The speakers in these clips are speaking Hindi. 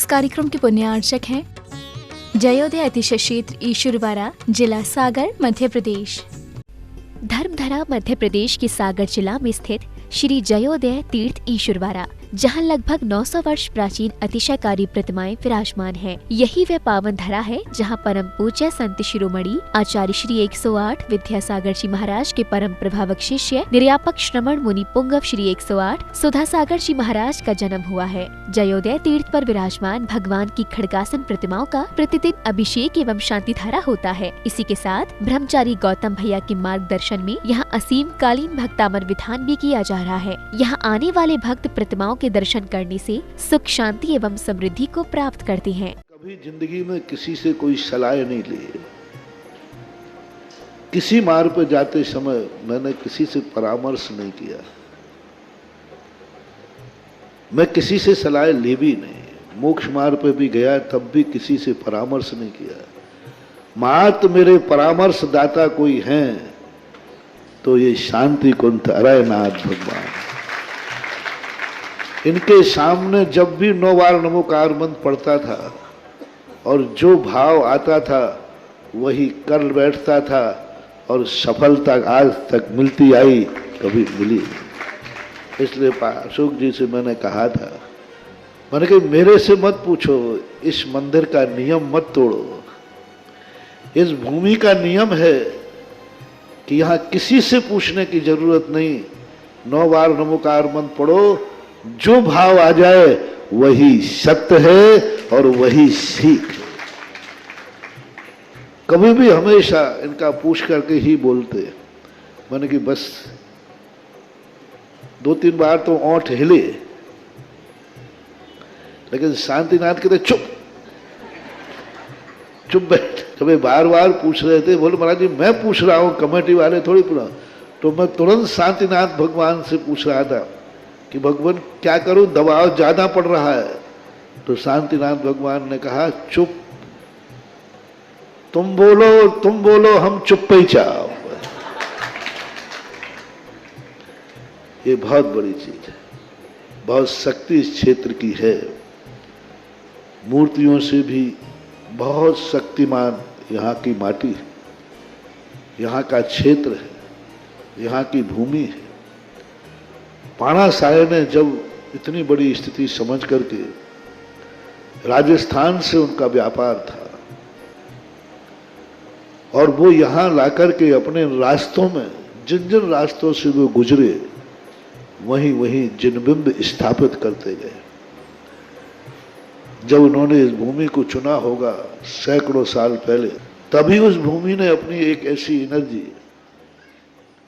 इस कार्यक्रम के पुण्यार्चक हैं जयोदय अतिशय क्षेत्र ईश्वरवाड़ा, जिला सागर, मध्य प्रदेश। धर्मधरा मध्य प्रदेश के सागर जिला में स्थित श्री जयोदय तीर्थ ईश्वरवाड़ा, जहां लगभग 900 वर्ष प्राचीन अतिशयकारी प्रतिमाएं विराजमान हैं। यही वह पावन धरा है जहां परम पूज्य संत शिरोमणि आचार्य श्री 108 विद्यासागर जी महाराज के परम प्रभावक शिष्य निर्यापक श्रमण मुनि पुंगव श्री 108 सुधासागर जी महाराज का जन्म हुआ है। जयोदय तीर्थ पर विराजमान भगवान की खड़गासन प्रतिमाओं का प्रतिदिन अभिषेक एवं शांति धारा होता है। इसी के साथ ब्रह्मचारी गौतम भैया के मार्गदर्शन में यहाँ असीम कालीन भक्तामर विधान भी किया जा रहा है। यहाँ आने वाले भक्त प्रतिमाओं के दर्शन करने से सुख, शांति एवं समृद्धि को प्राप्त करते हैं। कभी जिंदगी में किसी से कोई सलाह नहीं ली, किसी मार्ग पर जाते समय मैंने किसी से परामर्श नहीं किया, मैं किसी से सलाह ली भी नहीं। मोक्ष मार्ग पर भी गया तब भी किसी से परामर्श नहीं किया। मात्र मेरे परामर्श दाता कोई हैं तो ये शांति कुंठ अरयनाथ भगवान। इनके सामने जब भी 9 बार नमोकार मंत्र पढ़ता था और जो भाव आता था वही कर बैठता था और सफलता आज तक मिलती आई, कभी मिली नहीं। इसलिए अशोक जी से मैंने कहा था, मैंने कहा मेरे से मत पूछो, इस मंदिर का नियम मत तोड़ो। इस भूमि का नियम है कि यहाँ किसी से पूछने की जरूरत नहीं। 9 बार नमोकार मंत्र पढ़ो, जो भाव आ जाए वही सत्य है और वही सीख है। कभी भी हमेशा इनका पूछ करके ही बोलते। मैंने कि बस 2-3 बार तो ओंठ हिले, लेकिन शांतिनाथ कहते चुप चुप बैठ। कभी बार बार पूछ रहे थे, बोले महाराज जी मैं पूछ रहा हूं, कमेटी वाले थोड़ी पूछा। तो मैं तुरंत शांतिनाथ भगवान से पूछ रहा था कि भगवान क्या करूं, दबाव ज्यादा पड़ रहा है। तो शांतिनाथ भगवान ने कहा चुप, तुम बोलो हम चुप ही चाहो। ये बहुत बड़ी चीज है, बहुत शक्ति इस क्षेत्र की है। मूर्तियों से भी बहुत शक्तिमान यहाँ की माटी है, यहाँ का क्षेत्र है, यहाँ की भूमि है। पाणा साहे ने जब इतनी बड़ी स्थिति समझ करके, राजस्थान से उनका व्यापार था और वो यहाँ लाकर के अपने रास्तों में जिन जिन रास्तों से वो गुजरे वहीं वहीं जिनबिंब स्थापित करते गए। जब उन्होंने इस भूमि को चुना होगा सैकड़ों साल पहले, तभी उस भूमि ने अपनी एक ऐसी एनर्जी,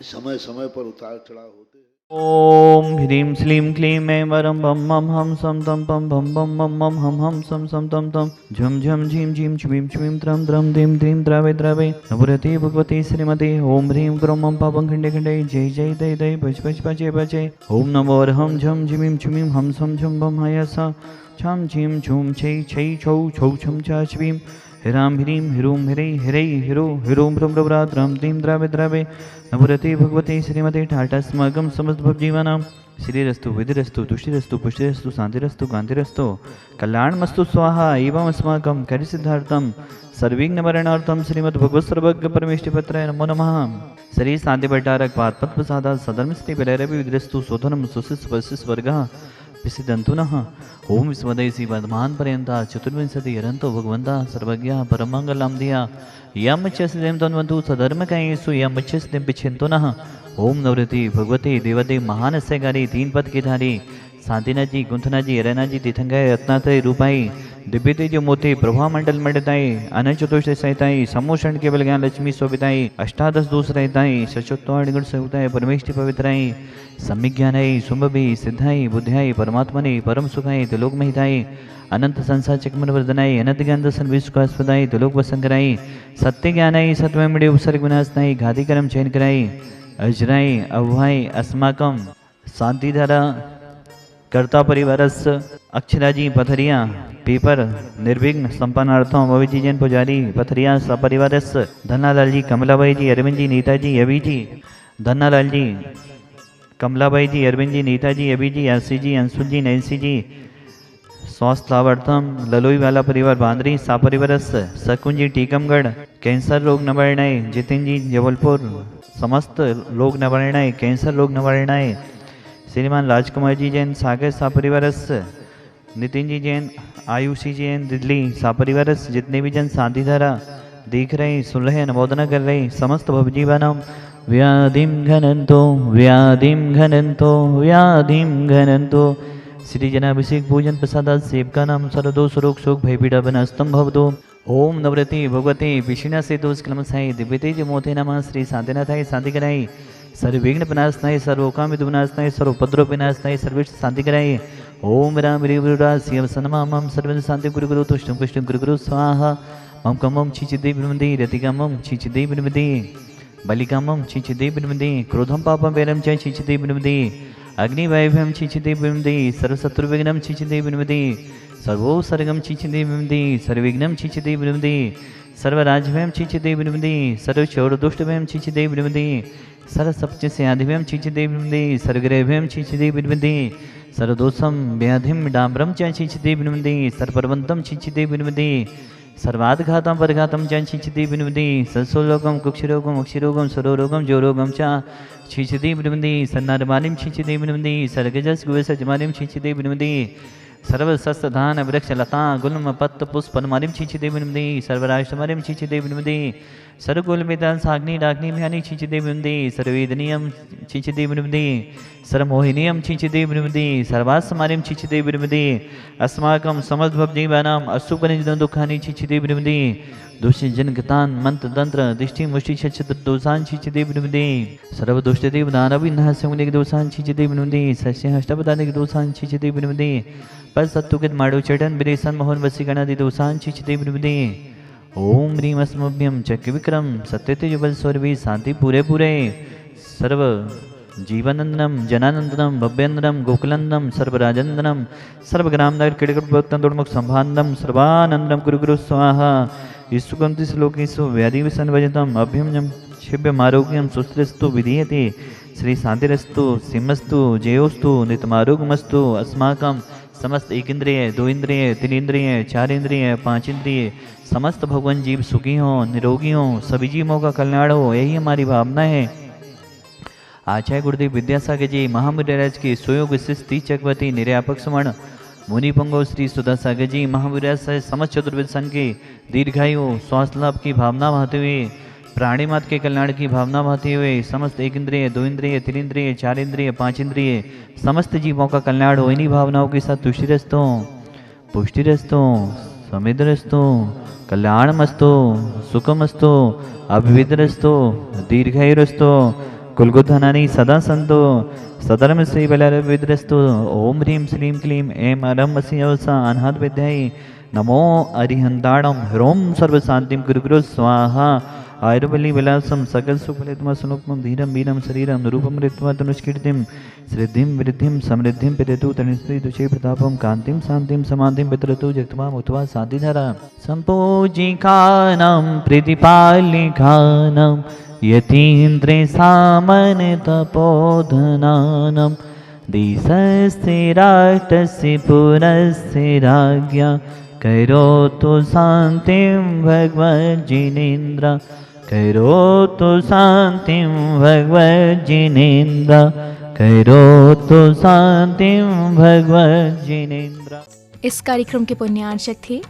समय समय पर उतार चढ़ाव होते हैं। ओम ह्रीं श्लीं क्लीं ऐं वरं बम मम हम सम तम पम बम बम मम मम हम सम सम तम तम झम झम झीं झीं छ्वीं छ्वीं त्रम द्रम दीं द्रीं द्रावे द्रावे नभुरति भगवती श्रीमती। ओम ह्रीं क्रों मम पापं खंडे खंडे जय जय दय दय बच बच बचे बचे। ओम नमो अर्हं झम झीं छ्वीं हम सम झम बम हयसा छम झीं छूम छै छै छौ छौ छम चा छ्वीं हिराम ह्रीं हिरूं हिरै हिरै हिरो हिरों ब्रह्म ब्राद्रम दीं द्रावे द्रावे नभुरति भगवती श्रीमती। ठाटा स्मगम समस्त भवजीवानां श्रीरस्तु विधिरस्तु तुष्टिरस्तु पुष्टिरस्तु शांतिरस्तु कांतिरस्तु कल्याणमस्तु स्वाहा एवं अस्माकं कार्यसिद्धार्थं सर्विघ्नमरणार्थं श्रीमद्भगवत् सर्वज्ञ परमेष्टिपत्राय नमो नमः। श्री शांति भट्टारक पाद पद्मसादा सधर्मस्ति विलयरवि विद्रस्तु सोधनम सुशिस वशिस वर्गः विसिदन्तु नः। ओम विस्मदेसी वर्धमान पर्यंता चतुर्विंशति हरन्तो भगवन्ता सर्वज्ञः परमंगलं धिया यम च सिद्धिं तन्वन्तु सधर्मकैषु यम च सिद्धिं पिच्छन्तु नः। ओम नवरति भगवती देवते महान सैगारी 3 पद की धारी शांतिनाथ जी, गुंथना जी, अरना जी, तीर्थंगाय, रत्नात्रय रूपाई, दिव्य तेज मोती, प्रभा मंडल मंडताई, अनंत चतुर्थ सहिताई, समूषण केवल ज्ञान लक्ष्मी शोभिताई, अष्टादश दोष रहताई, सचोत्तर गुण सहिताई, परमेष्टि पवित्राई, सम्यक ज्ञानाई, सुंभवी, सिद्धाई, बुद्धाई, परमात्मने, परम सुखाई, त्रिलोक महिताई, अनंत संसार चकमन वर्धनाई, अनंत ज्ञान दर्शन विश्वास्पदाई, त्रिलोक वसन कराई, सत्य ज्ञानाई, सत्वमिड़े उपसर्ग विनाशनाई, घाती कर्म चयन कराई, अजराई अवहाई अस्माकम शांतिधारा कर्ता परिवारस अक्षराजी पथरिया पेपर निर्विघ्न संपन्नार्थम अविजी जैन पुजारी पथरिया सपरिवारस धन्नालाल जी, कमलाबाई जी, अरविंद जी, नीता जी, अभी जी, धन्नालाल जी, कमलाबाई जी, अरविंद जी, नीता जी, अभी जी, आरसी जी, अंशुल जी, नैन्सी जी, स्वास्थ्यावर्थम ललोई वाला परिवार बांद्री सापरिवरस सकुंजी टीकमगढ़ कैंसर रोग निवारणाय जितिन जी जबलपुर समस्त रोग निवारणाय कैंसर रोग निवारणाय श्रीमान राजकुमार जी जैन सागर सापरिवरस नितिन जी जैन आयुषी जैन दिल्ली सापरिवरस जितने भी जन शांति धारा देख रहे सुन रहे अनुमोदना कर रहे समस्त भवजीवानम व्याधिम घनंतो व्याधिम घनंतो व्याधिम घनंतो श्री जनाभिषेक पूजन प्रसादा सेवका नाम सर्वदोष रोग शोक भयपीड़ा विनास्तम भवतो ओम नवरति भगवते विष्णु से दोष कलमसाई दिव्यतेज मोते नमः श्री शांतिनाथाय शांति कराई सर्वविघ्न विनाशनाय सर्वोकाम विनाशनाय सर्वोपद्रव विनाशनाय सर्वेश शांति कराई ओम राम वीरा शिव सनमाम सर्व शांति गुरु गुरु तुष्टम पुष्टम गुरु गुरु स्वाहा मम कमम छिचिदेव विनमदे रतिकामम छिचिदेव विनमदे बलिकामम छिचिदेव विनमदे क्रोधम पापम वैरम च छिचिदेव विनमदे अग्निवैभवम छिचिदेव विनमदे सर्वशत्रुविघ्नं छिचिदेव विनमदे सर्वोसर्गम छिचिदेव विनमदे सर्वविघ्नं छिचिदेव विनमदे सर्वराजभयम छिचिदेव विनमदे सर्वचौरदुष्टभयम छिचिदेव विनमदे सर्वसप्तस्याधिभयम छिचिदेव विनमदे सर्वग्रहभयम छिचिदेव विनमदे सर्वदोषम व्याधिम डाम्रम च छिचिदेव विनमदे सर्वपर्वन्तं छिचिदेव विनमदे सर्वादघातं परघातं च छिचिदेव विनमदे सत्सोलोकं कुक्षरोगम अक्षरोगम सरोरोगम जोरोगम च छिचिदेव विनमदे सन्नारमालिं छिचिदेव विनमदे सर्गजस गुवसजमालिं छिचिदेव विनमदे सर्वसस्तधान वृक्षलता गुल्म पत्र पुष्पनमालिं छिचिदेव विनमदे सर्वराष्ट्रमालिं छिचिदेव विनमदे सर्वकुलमितां साग्नि डाग्नि ध्यानि छिचिदेव विनमदे सर्ववेदनीयं छिचिदेव विनमदे सर्वमोहिनीयं छिचिदेव विनमदे सर्वास्मारिं छिचिदेव विनमदे अस्माकं समस्तभवजीवानाम् अशुभनिजनं दुःखानि छिचिदेव विनमदे दुष्टजनगतान् मंत्रतंत्र दिष्टि मुष्टि छत्र दोषान् छिचिदेव विनमदे सर्वदुष्टदेव दानविनाशमुनिक दोषान् छिचिदेव विनमदे सस्यहष्टपदानिक दोषान् छिचिदेव विनमदे पशत्तुकित माडो चटन बिरेसन मोहन वसीगणादि दोषान् छिचिदेव विनमदे ओम ह्रीं अस्मभ्यं चक्रविक्रम सत्यतेजबल स्वर्वी शांति पूरे पूरे सर्व जीवनंदनम जनानंदनम भव्यंदनम गोकुलंदनम सर्वराजंदनम सर्वग्रामनगर किड़कटोमुख संभानंदम सर्वानंदम गुरु गुरु स्वाहा ईसुकंति श्लोकेषु व्याधिविसन भजतम अभ्यम शिव्यमारोग्यम सुस्त्रस्तु विधीयते श्री शांतिरस्तु सिंहस्तु जयोस्तु नितमारोग्यमस्तु अस्माकं समस्त एक इंद्रिय दो इंद्रिय तीन इंद्रिय चार इंद्रिय पांच इंद्रिय समस्त भगवान जीव सुखी हों निरोगी हों सभी जीवों का कल्याण हो यही हमारी भावना है। आचार्य गुरुदेव विद्यासागर जी महावीराज के सुयोग स्थिति चक्रवर्ती निर्यापक सुमण मुनिपंगो श्री सुधा सागर जी महावीराज से समस्त चतुर्वेद सन के दीर्घायु स्वास्थ्य लाभ की भावना बहाते हुए प्राणी मात्र के कल्याण की भावना बहाते हुए समस्त एक इंद्रिय दो इंद्रिय तीन इंद्रिय चार इंद्रिय पांच इंद्रिय समस्त जीवों का कल्याण हो इन्हीं भावनाओं के साथ तुष्टिरस्तो पुष्टिरस्तो समिद्रस्तो कल्याणमस्तो सुखमस्तो अभिविद्रस्तो दीर्घायुरस्तो कुलगुधनानी सदा संतो सदर्म श्री बलविद्रस्तो ओम ह्रीं श्रीं क्लीं ऐं अरम वसीयवसा अनाहत विद्याय नमो अरिहंताणम ह्रोम सर्वशांतिम गुरु गुरु स्वाहा आयुर्बली विलासम सकल सुफलितम सुनुपम धीरम वीरम शरीरम रूपम ऋत्वा तनुष्कीर्तिम श्रद्धिम वृद्धिम समृद्धिम पितु तनिस्त्री तुषे प्रतापम कांतिम शांतिम समाधिम पितरतु जगतमा मुत्वा शांतिधरा संपूजिकानां प्रीतिपालिकानां यतीन्द्रे सामन तपोधनानां देशस्य राष्ट्रस्य पुरस्य राज्ञा करोतु शान्तिं भगवज्जिनेन्द्र करोतु शान्तिं भगवज्जिनेन्द्र करोतु शान्तिं भगवज्जिनेन्द्र। इस कार्यक्रम के पुण्यार्चक थे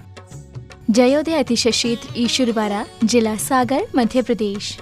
जयोदय अतिशय क्षेत्र ईश्वरवाड़ा, जिला सागर, मध्य प्रदेश।